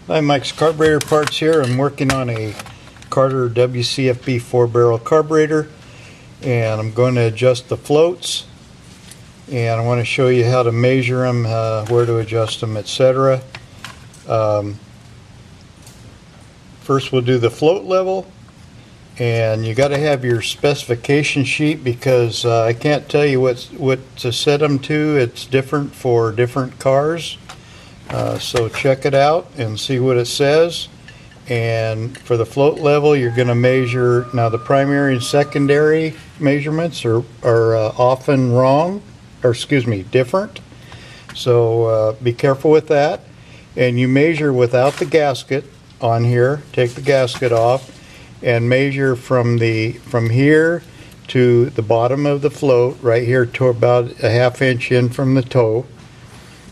Hi, Mike's Carburetor Parts here. I'm working on a Carter WCFB 4-barrel carburetor, and I'm going to adjust the floats, and I want to show you how to measure them, where to adjust them, etc. First we'll do the float level, and you got to have your specification sheet because I can't tell you what to set them to. It's different for different cars. So check it out and see what it says. And for the float level, you're going to measure, now the primary and secondary measurements are often wrong, or excuse me, different. So be careful with that. And you measure without the gasket on here. Take the gasket off and measure from here to the bottom of the float, right here to about a ½ inch in from the toe.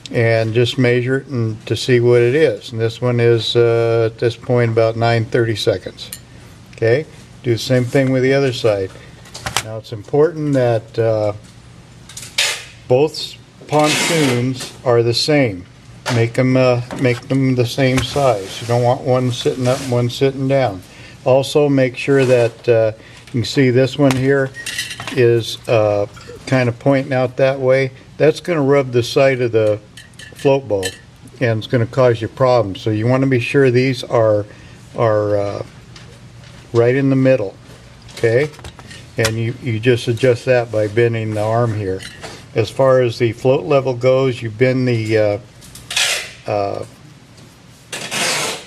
And just measure it and to see what it is. And this one is at this point about 9/30 seconds. Okay, do the same thing with the other side. Now it's important that both pontoons are the same. Make them the same size. You don't want one sitting up and one sitting down. Also make sure that you can see this one here is kind of pointing out that way. That's going to rub the side of the float ball and it's going to cause you problems. So you want to be sure these are right in the middle. Okay, and you just adjust that by bending the arm here. As far as the float level goes, you bend the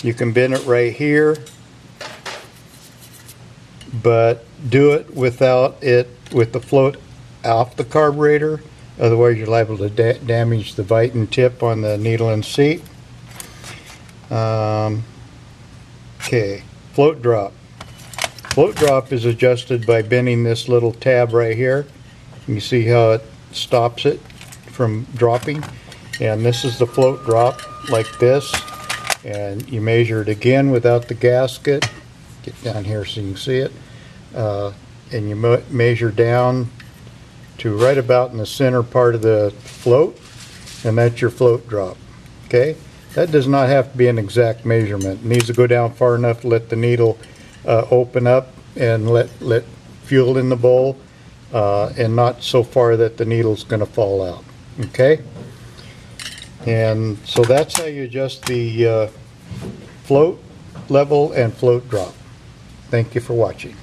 you can bend it right here, but do it with the float off the carburetor. Otherwise, you're liable to damage the Viton tip on the needle and seat. Okay, float drop. Float drop is adjusted by bending this little tab right here. You see how it stops it from dropping. And this is the float drop, like this. And you measure it again without the gasket. Get down here so you can see it. And you measure down to right about in the center part of the float, and that's your float drop. Okay, that does not have to be an exact measurement. It needs to go down far enough to let the needle open up and let fuel in the bowl, and not so far that the needle's going to fall out. Okay, and so that's how you adjust the float level and float drop. Thank you for watching.